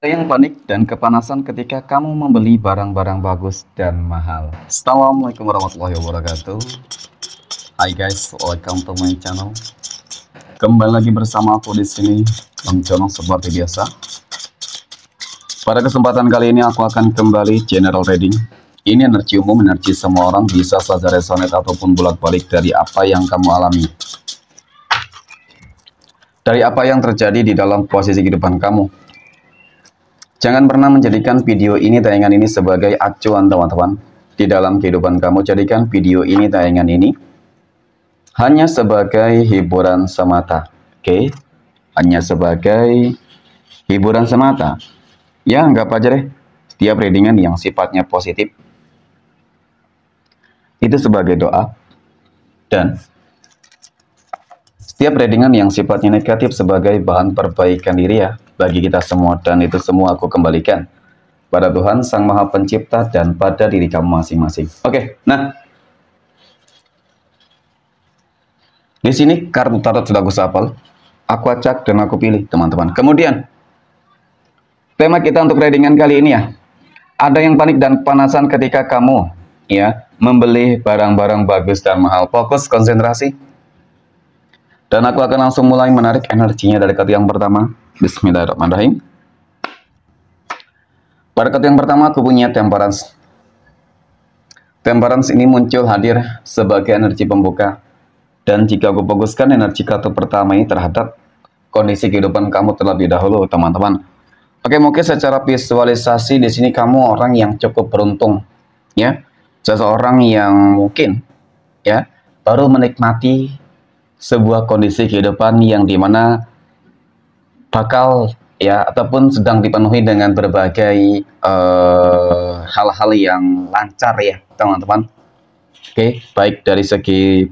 Ada yang panik dan kepanasan ketika kamu membeli barang-barang bagus dan mahal. Assalamualaikum warahmatullahi wabarakatuh. Hai guys, welcome to my channel. Kembali lagi bersama aku di sini, Bang Jono seperti biasa. Pada kesempatan kali ini aku akan kembali general reading. Ini energi umum, energi semua orang, bisa saja resonate ataupun bolak-balik dari apa yang kamu alami. Dari apa yang terjadi di dalam posisi kehidupan kamu. Jangan pernah menjadikan video ini, tayangan ini sebagai acuan teman-teman. Di dalam kehidupan kamu, jadikan video ini, tayangan ini hanya sebagai hiburan semata. Oke? Hanya sebagai hiburan semata. Ya, anggap aja deh. Setiap readingan yang sifatnya positif itu sebagai doa. Dan setiap readingan yang sifatnya negatif sebagai bahan perbaikan diri ya, bagi kita semua, dan itu semua aku kembalikan pada Tuhan Sang Maha Pencipta dan pada diri kamu masing-masing. Oke, nah di sini kartu tarot sudah aku shuffle, aku acak dan aku pilih teman-teman. Kemudian tema kita untuk readingan kali ini ya, ada yang panik dan panasan ketika kamu ya membeli barang-barang bagus dan mahal. Fokus, konsentrasi. Dan aku akan langsung mulai menarik energinya dari kartu yang pertama. Bismillahirrahmanirrahim. Pada kartu yang pertama aku punya Temperance. Temperance ini muncul hadir sebagai energi pembuka. Dan jika aku fokuskan energi kartu pertama ini terhadap kondisi kehidupan kamu terlebih dahulu, teman-teman. Oke, mungkin secara visualisasi di sini kamu orang yang cukup beruntung, ya. Seseorang yang mungkin ya baru menikmati sebuah kondisi kehidupan yang dimana bakal ya ataupun sedang dipenuhi dengan berbagai hal-hal yang lancar ya teman-teman. Oke, baik dari segi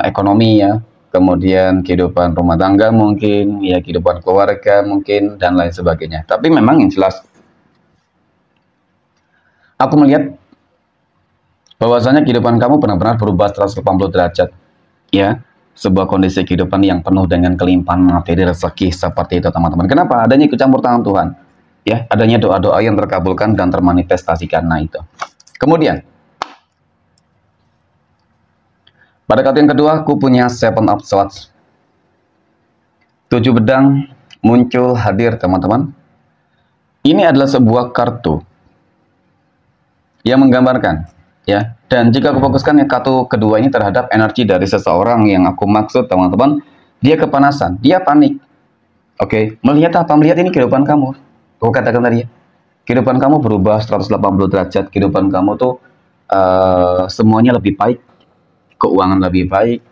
ekonomi ya, kemudian kehidupan rumah tangga mungkin ya, kehidupan keluarga mungkin, dan lain sebagainya. Tapi memang yang jelas aku melihat bahwasanya kehidupan kamu benar-benar berubah 180 derajat ya. Sebuah kondisi kehidupan yang penuh dengan kelimpahan materi, rezeki, seperti itu teman-teman. Kenapa? Adanya ikut campur tangan Tuhan ya, adanya doa-doa yang terkabulkan dan termanifestasikan. Nah itu. Kemudian pada kartu yang kedua aku punya Seven of Swords. 7 pedang muncul hadir teman-teman. Ini adalah sebuah kartu yang menggambarkan ya, dan jika aku fokuskan ya kartu kedua ini terhadap energi dari seseorang yang aku maksud teman-teman, dia kepanasan, dia panik. Oke, melihat apa? Melihat ini kehidupan kamu. Aku katakan tadi ya, kehidupan kamu berubah 180 derajat. Kehidupan kamu tuh semuanya lebih baik, keuangan lebih baik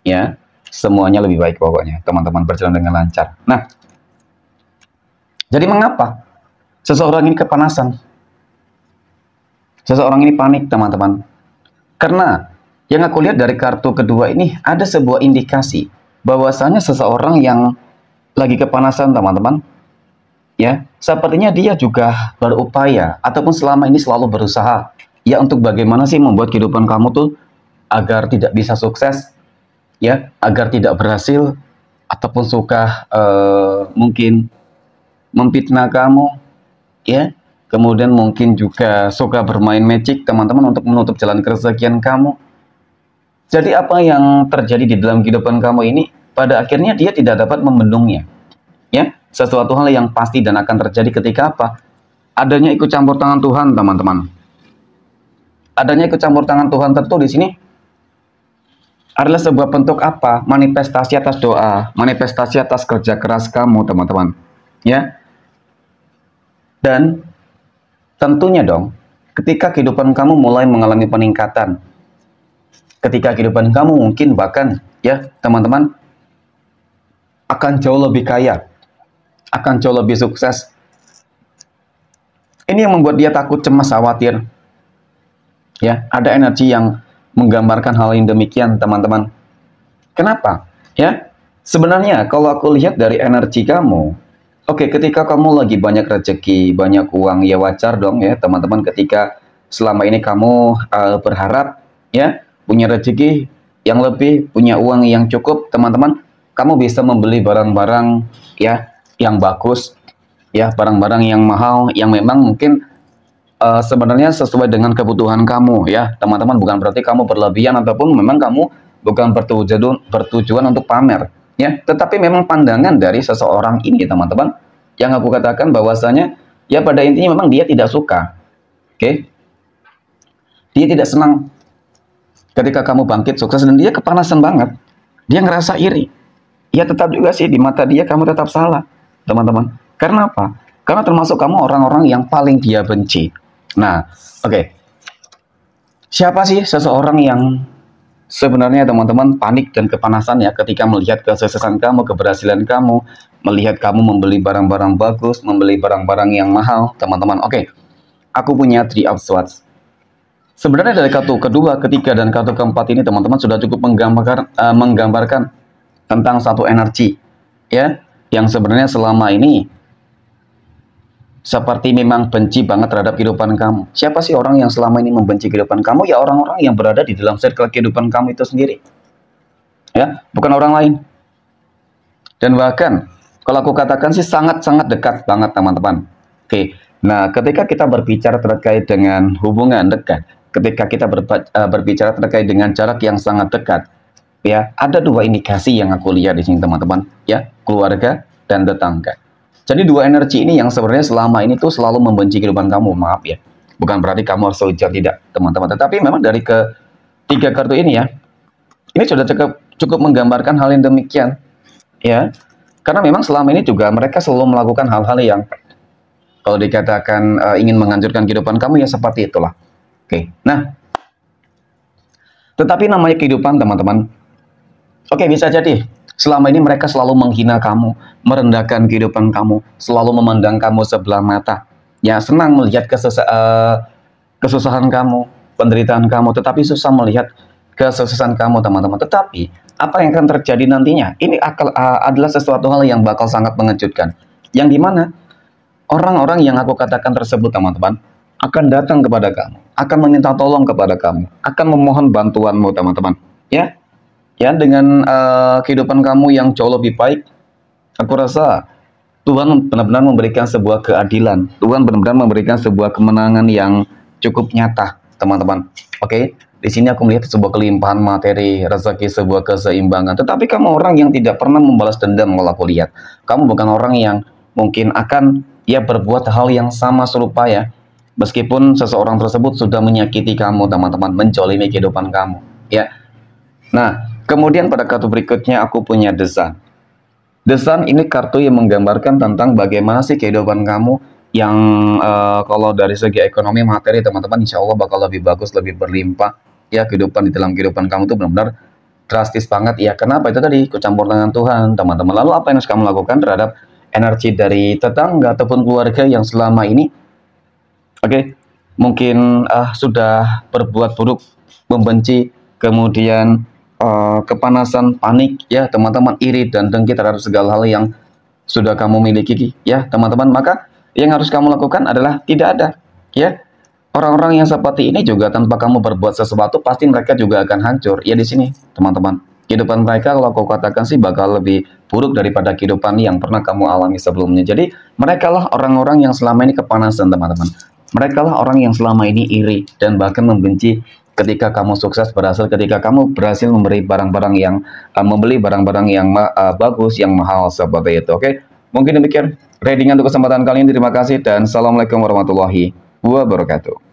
ya, semuanya lebih baik pokoknya teman-teman, berjalan dengan lancar. Nah, jadi mengapa seseorang ini kepanasan? Seseorang ini panik teman-teman, karena yang aku lihat dari kartu kedua ini ada sebuah indikasi bahwasanya seseorang yang lagi kepanasan teman-teman ya, sepertinya dia juga berupaya ataupun selama ini selalu berusaha ya untuk bagaimana sih membuat kehidupan kamu tuh agar tidak bisa sukses ya, agar tidak berhasil, ataupun suka mungkin memfitnah kamu ya. Kemudian mungkin juga suka bermain magic teman-teman untuk menutup jalan kerezekian kamu. Jadi apa yang terjadi di dalam kehidupan kamu ini pada akhirnya dia tidak dapat membendungnya. Ya, sesuatu hal yang pasti dan akan terjadi ketika apa? Adanya ikut campur tangan Tuhan, teman-teman. Adanya ikut campur tangan Tuhan tentu di sini adalah sebuah bentuk apa? Manifestasi atas doa, manifestasi atas kerja keras kamu, teman-teman. Ya. Dan tentunya dong, ketika kehidupan kamu mulai mengalami peningkatan, ketika kehidupan kamu mungkin bahkan ya teman-teman akan jauh lebih kaya, akan jauh lebih sukses. Ini yang membuat dia takut, cemas, khawatir. Ya, ada energi yang menggambarkan hal yang demikian teman-teman. Kenapa? Ya, sebenarnya kalau aku lihat dari energi kamu, oke, ketika kamu lagi banyak rezeki, banyak uang, ya wajar dong ya teman-teman, ketika selama ini kamu berharap ya punya rezeki yang lebih, punya uang yang cukup teman-teman, kamu bisa membeli barang-barang ya yang bagus, ya, barang-barang yang mahal yang memang mungkin sebenarnya sesuai dengan kebutuhan kamu, ya teman-teman. Bukan berarti kamu berlebihan ataupun memang kamu bukan bertujuan untuk pamer, ya. Tetapi memang pandangan dari seseorang ini, teman-teman, yang aku katakan bahwasanya ya pada intinya memang dia tidak suka, oke? Dia tidak senang ketika kamu bangkit sukses dan dia kepanasan banget. Dia ngerasa iri. Ya tetap juga sih di mata dia kamu tetap salah, teman-teman. Karena apa? Karena termasuk kamu orang-orang yang paling dia benci. Nah, oke. Siapa sih seseorang yang sebenarnya, teman-teman, panik dan kepanasan ya ketika melihat kesuksesan kamu, keberhasilan kamu, melihat kamu membeli barang-barang bagus, membeli barang-barang yang mahal, teman-teman. Oke. Aku punya Three of Swords. Sebenarnya dari kartu kedua, ketiga, dan kartu keempat ini, teman-teman, sudah cukup menggambarkan tentang satu energi, ya, yang sebenarnya selama ini seperti memang benci banget terhadap kehidupan kamu. Siapa sih orang yang selama ini membenci kehidupan kamu? Ya orang-orang yang berada di dalam circle kehidupan kamu itu sendiri. Ya, bukan orang lain. Dan bahkan, kalau aku katakan sih sangat-sangat dekat banget, teman-teman. Oke, nah ketika kita berbicara terkait dengan hubungan dekat, ketika kita berbicara terkait dengan jarak yang sangat dekat, ya, ada dua indikasi yang aku lihat di sini, teman-teman. Ya, keluarga dan tetangga. Jadi dua energi ini yang sebenarnya selama ini tuh selalu membenci kehidupan kamu, maaf ya. Bukan berarti kamu harus hujat, tidak, teman-teman. Tetapi memang dari ketiga kartu ini ya, ini sudah cukup menggambarkan hal yang demikian, ya. Karena memang selama ini juga mereka selalu melakukan hal-hal yang kalau dikatakan ingin menghancurkan kehidupan kamu ya seperti itulah. Oke, nah, tetapi namanya kehidupan, teman-teman. Oke, bisa jadi selama ini mereka selalu menghina kamu, merendahkan kehidupan kamu, selalu memandang kamu sebelah mata. Ya, senang melihat kesusahan kamu, penderitaan kamu, tetapi susah melihat kesuksesan kamu, teman-teman. Tetapi, apa yang akan terjadi nantinya? Ini adalah sesuatu hal yang bakal sangat mengejutkan. Yang dimana orang-orang yang aku katakan tersebut, teman-teman, akan datang kepada kamu, akan meminta tolong kepada kamu, akan memohon bantuanmu, teman-teman. Ya, ya, dengan kehidupan kamu yang jauh lebih baik, aku rasa Tuhan benar-benar memberikan sebuah keadilan. Tuhan benar-benar memberikan sebuah kemenangan yang cukup nyata, teman-teman. Oke, di sini aku melihat sebuah kelimpahan materi, rezeki, sebuah keseimbangan. Tetapi kamu orang yang tidak pernah membalas dendam kalau aku lihat. Kamu bukan orang yang mungkin akan ya berbuat hal yang sama serupa ya. Meskipun seseorang tersebut sudah menyakiti kamu, teman-teman, menjolimi kehidupan kamu. Ya. Nah, kemudian pada kartu berikutnya aku punya The Sun. The Sun ini kartu yang menggambarkan tentang bagaimana sih kehidupan kamu yang kalau dari segi ekonomi materi, teman-teman, insya Allah bakal lebih bagus, lebih berlimpah. Ya, kehidupan di dalam kehidupan kamu tuh benar-benar drastis banget. Ya, kenapa? Itu tadi, kecampur tangan Tuhan, teman-teman. Lalu apa yang harus kamu lakukan terhadap energi dari tetangga ataupun keluarga yang selama ini mungkin sudah berbuat buruk, membenci, kemudian kepanasan, panik, ya teman-teman, iri dan dengki terhadap segala hal yang sudah kamu miliki, ya teman-teman. Maka yang harus kamu lakukan adalah tidak ada, ya, orang-orang yang seperti ini juga tanpa kamu berbuat sesuatu pasti mereka juga akan hancur. Ya di sini, teman-teman, kehidupan mereka kalau aku katakan sih bakal lebih buruk daripada kehidupan yang pernah kamu alami sebelumnya. Jadi mereka lah orang-orang yang selama ini kepanasan, teman-teman. Mereka lah orang yang selama ini iri dan bahkan membenci ketika kamu sukses, berhasil, ketika kamu berhasil membeli barang-barang yang bagus, yang mahal seperti itu. Oke, mungkin demikian readingan untuk kesempatan kali ini. Terima kasih dan assalamualaikum warahmatullahi wabarakatuh.